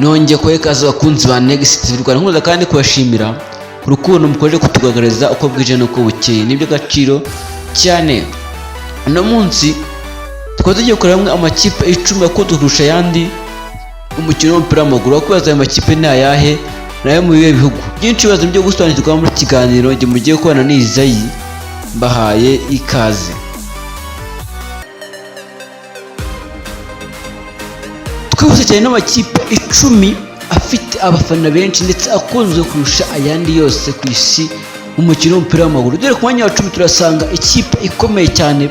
nongeye kubaha ikaze abakunzi ba Next TV Rwanda, nkunda kandi kubashimira urukundo mukomeje kutugaragariza uko bwije n'uko bukeye, nibyo gaciro cyane. Uno munsi tukaba tugiye kureba hamwe amakipe 10 yakunzwe kurusha ayandi umukino w'umupira w'amaguru. Aho kubaza ayo makipe ni ayahe nayo mu bihe bihugu byinshi, ibibazo byo gusobanukirwa muri kiganiro njye mugiye kubana n'izayi, mbahaye ikaze. Twibutse cyane n'amakipe 10 afite abafana benshi ndetse akunzwe kurusha ayandi yose ku isi mu mukino w'umupira w'amaguru. Dore ku mwanya wa 10 turasanga ikipe ikomeye cyane,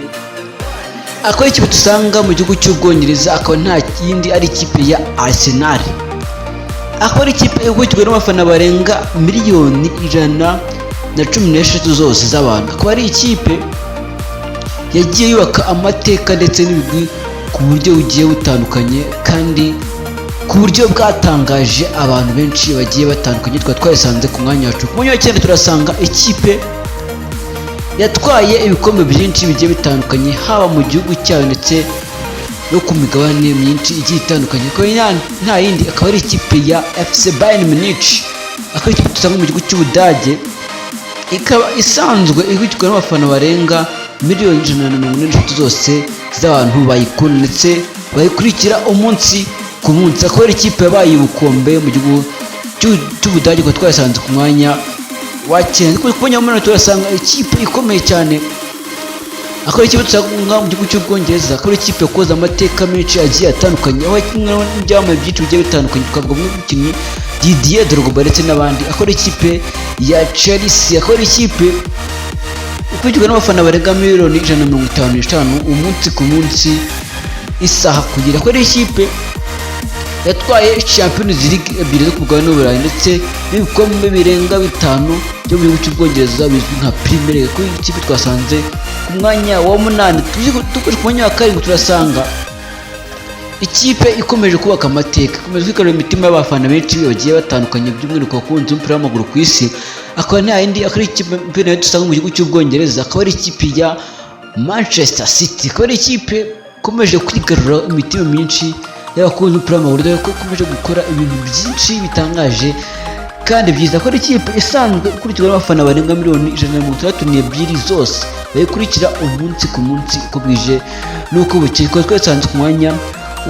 akaba ikipe dusanga mu gihugu cy'Ubwongereza, akaba nta yindi ari ikipe ya Arsenal. Akaba ari ikipe igurishijwe n'abafana barenga miliyoni 116 zose z'abantu. Akaba ari ikipe yagiye yubaka amateka ndetse n'ibigwi ku buryo bugiye butandukanye kandi ku buryo bwatangaje abantu benshi bagiye batandukanye. Twayisanze ku mwanya wacu. Ku mwanya wa 9 turasanga ikipe yatwaye ibikombe byinshi bigiye bitandukanye, haba mu gihugu cyayo ndetse no ku migabane myinshi igiye itandukanye. Nta yindi akaba ari ikipe ya FC Bayern Munich. Akaba ikipe dusanga mu gihugu cy'Ubudage, ikaba isanzwe igurishijwe n'abafana barenga miliyoni 116 zose z'abantu bayikunda ndetse bayikurikira umunsi ku munsi. Akaba ari ikipe yabaye ubukombe mu gihugu cy'Ubudage, ko twasanze ku mwanya wa 9. Ku mwanya wa 8 turasanga ikipe ikomeye cyane, akaba ikipe dusanga mu gihugu cy'Ubwongereza. Akaba ikipe yakoze amateka menshi agiye atandukanye, aho kimwe n'ibyamamare byinshi bigiye bitandukanye, twavuga nk'umukinnyi Didier Drogba ndetse n'abandi. Akaba ikipe ya Chelsea. Akaba ikipe ikurikirwa n'abafana barenga miliyoni 155 umunsi ku munsi, isaha kugira. Akaba ikipe yatwaye Champions League ebyiri zo ku mugabane w'Uburayi ndetse n'ibikombe birenga 5 byo mu gihugu cy'Ubwongereza bizwi nka Premier League. Kuri ikipe twasanze ku mwanya wa 8. Tuje ku mwanya wa 7 turasanga ikipe ikomeje kubaka amateka, ikomeje kwigarurira imitima y'abafana benshi bagiye batandukanye, by'umwihariko abakunzi b'umupira w'amaguru ku isi. Akaba nta yindi akaba ikipe nayo dusanga mu gihugu cy'Ubwongereza, akaba ari ikipe ya Manchester City. Akaba ari ikipe ikomeje kwigarurira imitima myinshi y'abakunzi b'umupira w'amaguru, dore ko ikomeje gukora ibintu byinshi bitangaje kandi byiza. Akaba ari ikipe isanzwe ikurikirwa n'abafana barenga miliyoni 162 zose bayikurikira umunsi ku munsi uko bwije n'uko bukeye. Ko twasanze ku mwanya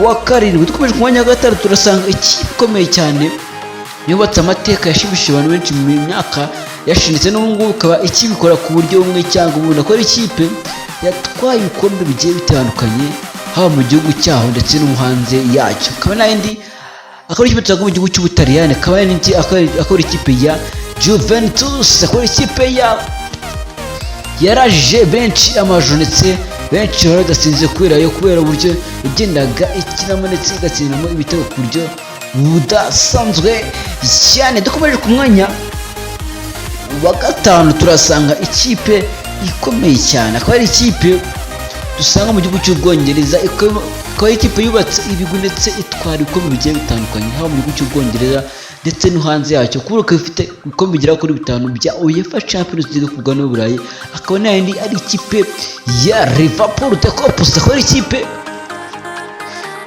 wa 7. Dukomeje ku mwanya wa 6 turasanga ikipe ikomeye cyane yubatse amateka yashimishije abantu benshi mu myaka yashinitse, n'ubu ngubu ikaba ikibikora ku buryo bumwe cyangwa ubundi. Akaba ari ikipe yatwaye ibikombe bigiye bitandukanye, haba mu gihugu cyaho ndetse no hanze yacyo. Akaba n'indi akaba ikipe tuzanga mu gihugu cy'Ubutaliyani. Akaba ari ikipe ya Juventus. Akaba ikipe yarajije benshi amajoro ndetse benshi badasinze kubera uburyo yagendaga ikinamo ndetse igatsinamo ibitego ku buryo budasanzwe cyane. Dukomeje ku mwanya wa 5 turasanga ikipe ikomeye cyane. Akaba ari ikipe dusanga mu gihugu cy'Ubwongereza, ikaba ari ikipe yubatse ibigwi ndetse itwara ibikombe bigiye bitandukanye, haba mu gihugu cy'Ubwongereza ndetse no hanze yacyo. Kuko ifite ibikombe bigera kuri 5 bya UEFA Champions League ku mugabane w'Uburayi. Akaba n'indi ari ikipe ya Liverpool de Corpus. Akaba ari ikipe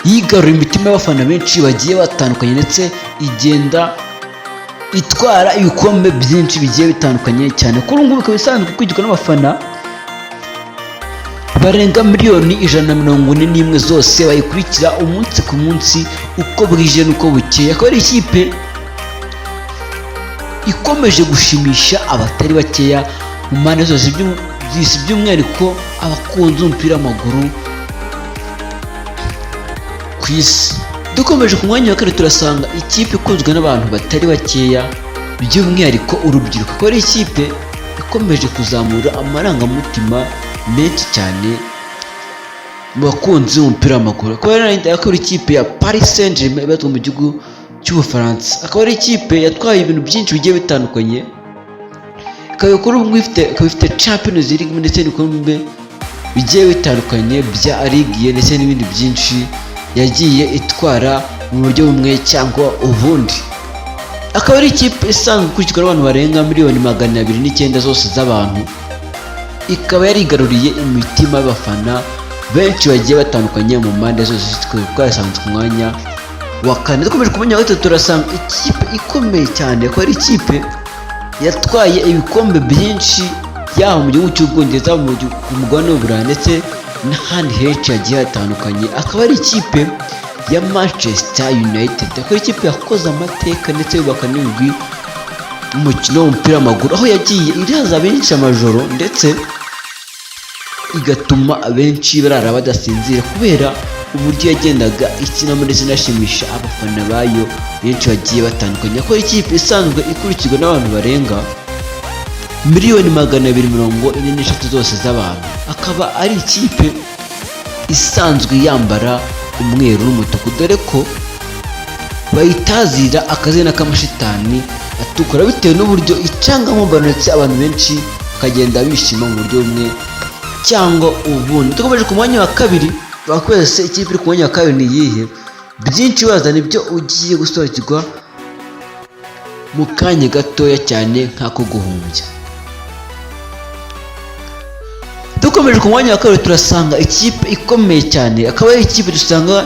yigarurira imitima y'abafana benshi bagiye batandukanye ndetse igenda itwara ibikombe byinshi bigiye bitandukanye cyane. Kuri ubu ikaba isanzwe kwigirwa n'abafana barenga miliyoni 141 zose bayikurikira umunsi ku munsi uko bwije n'uko bukeye. Akaba ari ikipe ikomeje gushimisha abatari bakeya mu mpande zose z'isi, by'umwihariko abakunzi b'umupira w'amaguru ku isi. Dukomeje ku mwanya wa 4 turasanga ikipe ikunzwe n'abantu batari bakeya, by'umwihariko urubyiruko. Akaba ari ikipe ikomeje kuzamura amarangamutima menshi cyane mu bakunzi b'umupira w'amaguru. Akaba ari ikipe ya Paris Saint-Germain ibarizwa mu gihugu cy'Ubufaransa. Akaba ari ikipe yatwaye ibintu byinshi bigiye bitandukanye, ikaba kuri ubu ifite Champions League ndetse n'ibikombe bigiye bitandukanye bya Ligue ndetse n'ibindi byinshi yagiye itwara mu buryo bumwe cyangwa ubundi. Akaba ari ikipe isanzwe ikurikirwa n'abantu barenga miliyoni 209 zose z'abantu, ikaba yarigaruriye imitima y'abafana benshi bagiye batandukanye mu mpande zose. Twasanze ku mwanya wa kane. Dukomeje ku mwanya wa gatatu turasanga ikipe ikomeye cyane ko ari ikipe yatwaye ibikombe byinshi yaba mu gihugu cy'Ubwongereza, mu mugabane w'Uburayi ndetse n'ahandi henshi hagiye hatandukanye. Akaba ari ikipe ya Manchester United, akaba ari ikipe yakoze amateka ndetse yubaka n'ibigwi mu mukino w'umupira w'amaguru, aho yagiye iraza benshi amajoro ndetse igatuma abenshi barara badasinzira kubera uburyo yagendaga ikinamo ndetse inashimisha abafana bayo benshi bagiye batandukanye. Akaba ari ikipe isanzwe ikurikirwa n'abantu barenga miliyoni 243 zose z'abantu. Akaba ari ikipe isanzwe yambara umweru n'umutuku, dore ko bayitazira akazina k'amashitani atukura bitewe n'uburyo icangamo ndetse abantu benshi bakagenda bishima mu buryo bumwe cyangwa ubundi. Dukomeje ku mwanya wa kabiri, wakwese ikipe iri ku mwanya wa kabiri ni iyihe? Byinshi wazana ibyo ugiye gusohokirwa mu kanya gatoya cyane nk'ako guhumbya. Dukomeje ku mwanya wa kabiri turasanga ikipe ikomeye cyane, akaba ari ikipe dusanga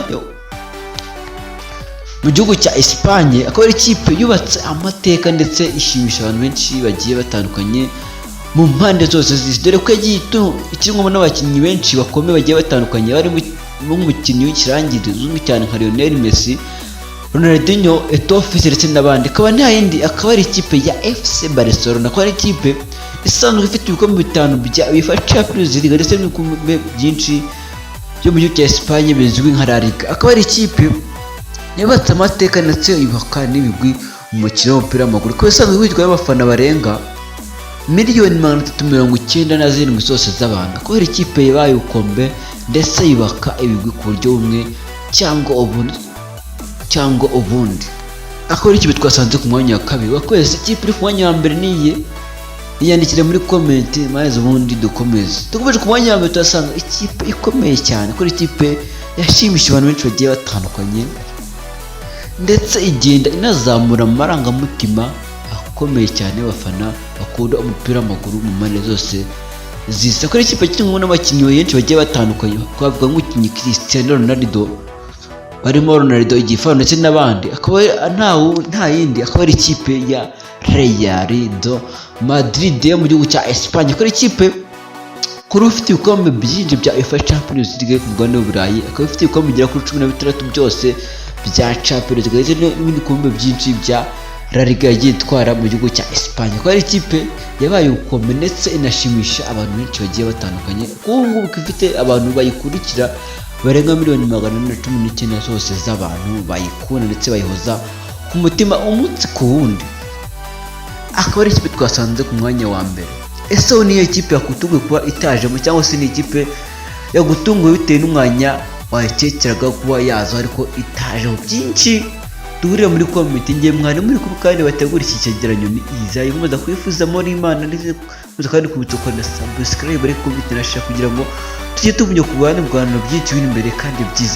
mu gihugu cya Espagne. Akaba ari ikipe yubatse amateka ndetse ishimisha abantu benshi bagiye batandukanye mu mpande zose z'isi, dore ko yagiye ikirwamo n'abakinnyi benshi bakomeye bagiye batandukanye, barimo n'umukinnyi w'ikirangirire uzwi cyane nka Lionel Messi, Ronaldinho, Eto'o ndetse n'abandi. Akaba nta yindi, akaba ari ikipe ya FC Barcelona. Akaba ari ikipe isanzwe ifite ibikombe 5 bya UEFA Champions League ndetse n'ibikombe byinshi byo mu gihugu cya Espagne bizwi nka La Liga. Akaba ari ikipe yubatse amateka ndetse yubaka n'ibigwi mu mukino w'umupira w'amaguru, ko isanzwe witwa y'abafana barenga miliyoni 397 zose z'abantu. Akaba ari ikipe yabaye ukombe ndetse yubaka ibigwi ku buryo bumwe cyangwa ubundi. Akaba ari ikipe twasanze ku mwanya wa kabiri. Wakwese ikipe iri ku mwanya wa mbere niye iyandikire muri comment maze ubundi dukomeze. Dukomeje ku mwanya wa mbere turasanga ikipe ikomeye cyane, ko ikipe yashimisha abantu benshi bagiye batandukanye ndetse igenda inazamura amarangamutima akomeye cyane y'abafana bakunda umupira w'amaguru mu mpande zose z'isi. Akaba ari ikipe kirimo n'abakinnyi benshi bagiye batandukanye, twavuga nk'umukinnyi Cristiano Ronaldo, barimo Ronaldo Igifaro ndetse n'abandi. Akaba nta yindi, akaba ari ikipe ya Real Madrid yo mu gihugu cya Espagne. Akaba ari ikipe kuri ufite ibikombe byinshi bya UEFA Champions League ku mugabane w'Uburayi, akaba ifite ibikombe bigera kuri 16 byose bya Champions League ndetse n'ibindi bikombe byinshi bya La Liga yagiye itwara mu gihugu cya Espagne. Akaba ari ikipe yabaye ukombe ndetse inashimisha abantu benshi bagiye batandukanye, kuko ngubu ifite abantu bayikurikira barenga miliyoni 419 zose z'abantu bayikunda ndetse bayihoza ku mutima umunsi ku wundi. Akaba ari ikipe twasanze ku mwanya wa mbere. Ese niyo ikipe yakutunguye kuba itajemo, cyangwa se ni ikipe yagutunguye bitewe n'umwanya wayikekeraga kuba yazo ariko itajeho? Byinshi duhurira muri comment. Ngiye mwari muri kuba kandi bategura iki cyegeranyo ni iza yikomeza kwifuza muri Imana ndetse kandi kubitukwa na subscribe ariko bitanasha kugira ngo tujye tumenya ku bana byinshi biri imbere kandi byiza.